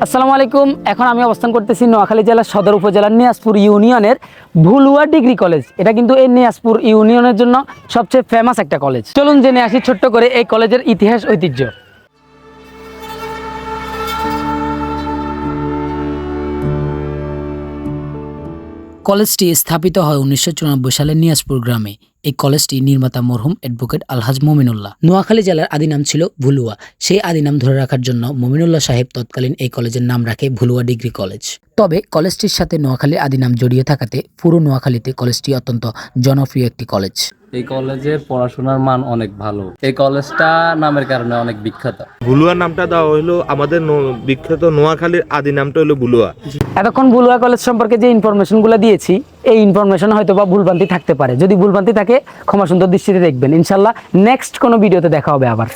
আসসালামু আলাইকুম। এখন আমি অবস্থান করতেছি নোয়াখালী জেলার সদর উপজেলার নিয়াজপুর ইউনিয়নের ভুলুয়া ডিগ্রি কলেজ। এটা কিন্তু এই নিয়াজপুর ইউনিয়নের জন্য সবচেয়ে ফেমাস একটা কলেজ। চলুন জেনে আসি ছোট্ট করে এই কলেজের ইতিহাস ঐতিহ্য। কলেজটি স্থাপিত হয় 1994 সালে নিয়াজপুর গ্রামে। এই কলেজটি নির্মাতা মরহুম অ্যাডভোকেট আলহাজ মমিনুল্লাহ। নোয়াখালী জেলার আদি নাম ছিল ভুলুয়া। সেই আদি নাম ধরে রাখার জন্য মমিনুল্লাহ সাহেব তৎকালীন এই কলেজের নাম রাখে ভুলুয়া ডিগ্রি কলেজ। তবে কলেজটির সাথে নোয়াখালীর আদি নাম জড়িয়ে থাকাতে পুরো নোয়াখালীতে কলেজটি অত্যন্ত জনপ্রিয় একটি কলেজ। এই কলেজের পড়াশোনার মান অনেক ভালো। এই কলেজটা নামের কারণে অনেক বিখ্যাত। ভুলুয়া নামটা দেওয়া হলো আমাদের বিখ্যাত নোয়াখালীর আদি নামটা হলো ভুলুয়া। এতক্ষণ ভুলুয়া কলেজ সম্পর্কে যে ইনফরমেশনগুলো দিয়েছি, এই ইনফরমেশন হয়তো বা ভুলভ্রান্তি থাকতে পারে। যদি ভুলভ্রান্তি থাকে ক্ষমা সুন্দর দৃষ্টিতে দেখবেন। ইনশাল্লাহ নেক্সট কোনো ভিডিওতে দেখা হবে আবার।